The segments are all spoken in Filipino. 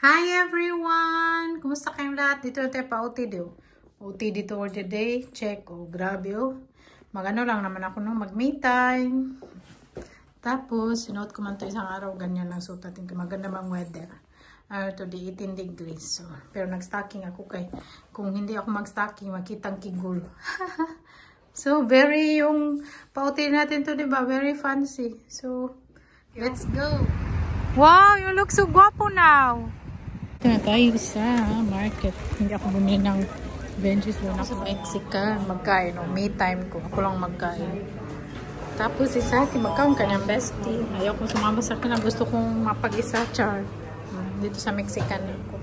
Hi everyone! Kumusta kayong lahat? Dito tayo pa OTD. OTD for the day. Check. Oh, grabe oh. Magano lang naman ako nung mag-me time. Tapos, sinuot ko man ito isang araw. Ganyan lang sutatin ko. Maganda bang weather. To the 18 degrees. So, pero nag-stocking ako kay. Kung hindi ako mag-stocking, makitang kigul. So, very yung pa-OTD natin to, diba? Very fancy. So, let's go! Wow! You look so guwapo now! Ito na tayo sa market. Hindi ako bumili ng benches doon ako sa Mexican. Magkain. No? Me time ko. Ako lang magkain. Tapos si Saki, magkain kanyang bestie. Ayaw kong sumama sa akin. Gusto kong mapag-isa, char. Dito sa Mexican ako.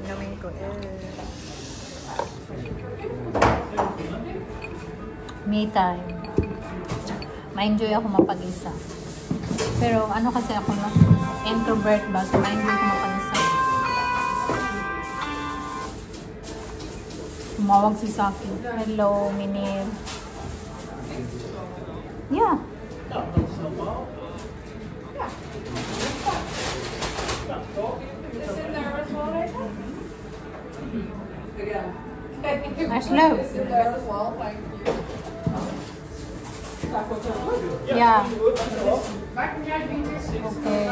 Gawin ko. Me time. Ma-enjoy ako mapag-isa. Pero ano kasi ako na introvert ba? So ma-enjoy ko mapag-isa. Tumawag si Saki. Hello, Minir. Yeah. Nice love. Yeah. Okay.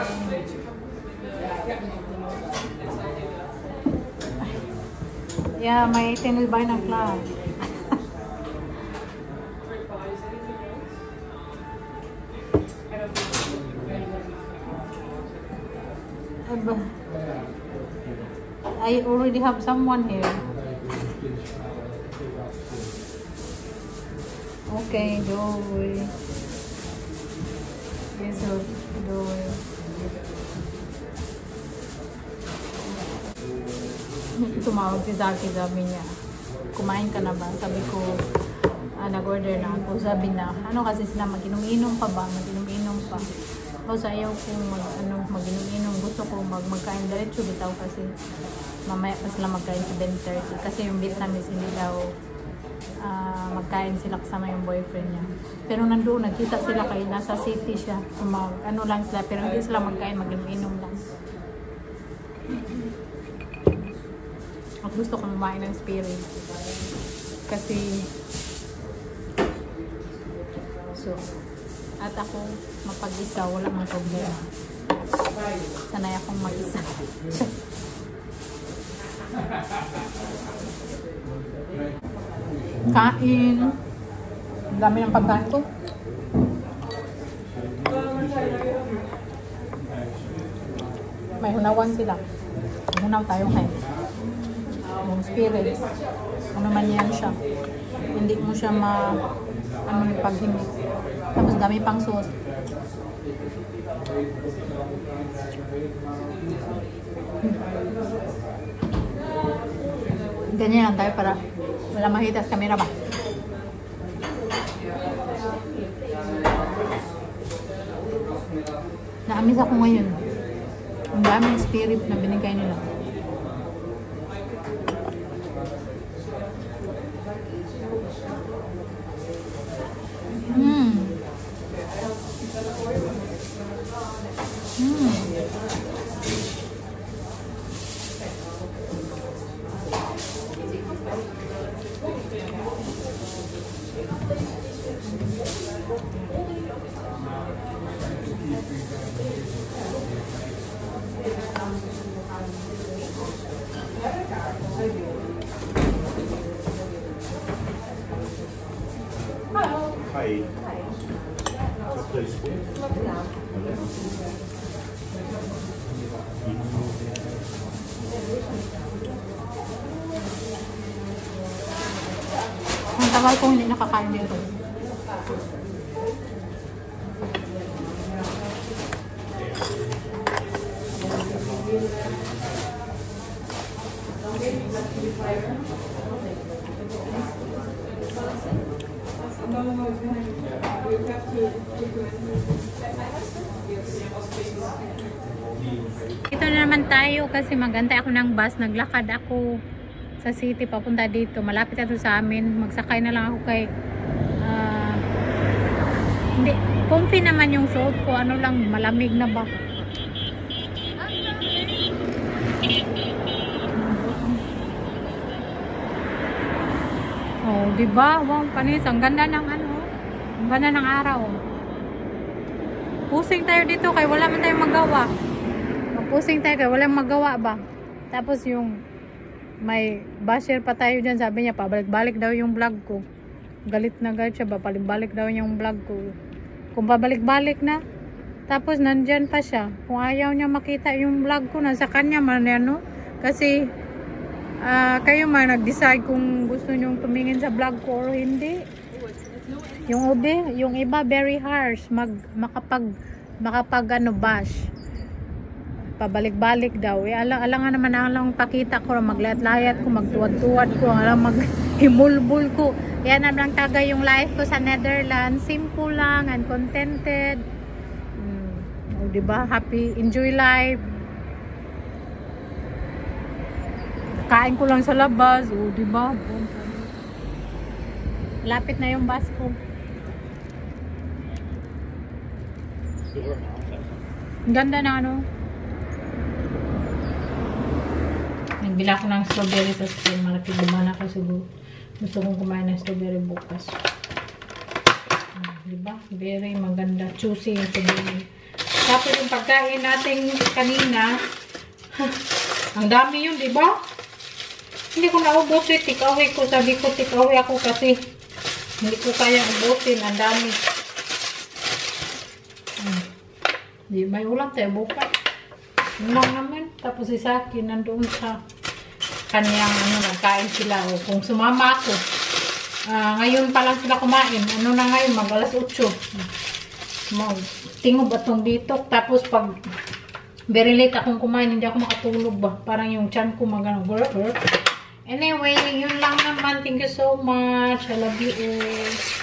Yeah, may tinulbay ng class. I already have someone here. Okay, Joey. Yes, Joey. Tumawag si Zaki, sabi niya, kumain ka na ba? Sabi ko, nag-order na ako. Sabi na, ano kasi sila, mag-inom-inom pa ba? Mag-inom-inom pa. Kasi ayaw ko mag-inom-inom. Gusto ko magkain diretso bitaw kasi mamaya pa sila magkain sa 10:30. Kasi yung Vietnamese hindi daw magkain sila kasama yung boyfriend niya. Pero nandoon, nagkita sila kayo, nasa city siya. Ano lang sila, pero hindi sila magkain, mag-inom lang. At gusto kong kumain ng spirit. Kasi, so, at ako mapag-isa, wala mang problema. Sanay akong mag-isa. Kain. Ang dami ng pagkain ko. May hunawan sila. Hunaw tayo kayo. Yung spirit. Ano man yan siya. Hindi mo siya pag hindi. Tapos dami pang sauce. Ganyan lang tayo para wala makita sa camera ba? Naamis ako ngayon. Ang daming spirit na binigay nila. Hi. Please. Ang tagal kong hindi nakakain dito. Ito na naman tayo kasi magantay ako ng bus. Naglakad ako sa city papunta dito. Malapit na ito sa amin. Magsakay na lang ako kay hindi, comfy naman yung suot ko. Ano lang, malamig na ba? Oh, diba? Wow, panis. Ang ganda ng ano. Ang ganda ng araw. Pusing tayo dito kaya wala man tayong magawa. Magpusing tayo kaya walang magawa ba? Tapos yung may basher pa tayo dyan. Sabi niya, pabalik-balik daw yung vlog ko. Galit na galit siya ba? Pabalik daw yung vlog ko. Kung pabalik-balik na, tapos nandyan pa siya. Kung ayaw niya makita yung vlog ko, nasa kanya man ano. Kasi kayo man nag-decide kung gusto nyong tumingin sa vlog ko or hindi. Yung iba very harsh, makapag ano bash. Pabalik-balik daw. Alangan naman alang pakita ko, maglayat-layat ko, magtuwad-tuwad ko, alang maghimulbul ko. Yan naman taga yung life ko sa Netherlands. Simple lang and contented. O diba? Happy, enjoy life. Kain ko lang sa labas. O diba? Lapit na yung bus ko. Ganda na ano. Nagbila ko ng strawberry sa spring. Malaki gumana ko siguro. Gusto kong kumain ng strawberry bukas. Diba? Very maganda. Juicy yung strawberry. Tapos yung pagkain natin kanina, ang dami yun, diba? Hindi ko naubos eh. Take-away ko. Sabi ko, take-away ako kasi hindi ko kaya ubusin. Ang dami. Di, may ulam tayo bukas. Yun lang naman. Tapos isa akin, nandoon sa kanyang, ano, nagkain sila. O kung sumama ako, ngayon pa lang sila kumain. Ano na ngayon, mag alas 8. Tingob atong dito. Tapos pag very late akong kumain, hindi ako makatulog ba. Parang yung tiyan ko magano. Anyway, yun lang naman. Thank you so much. I love you all.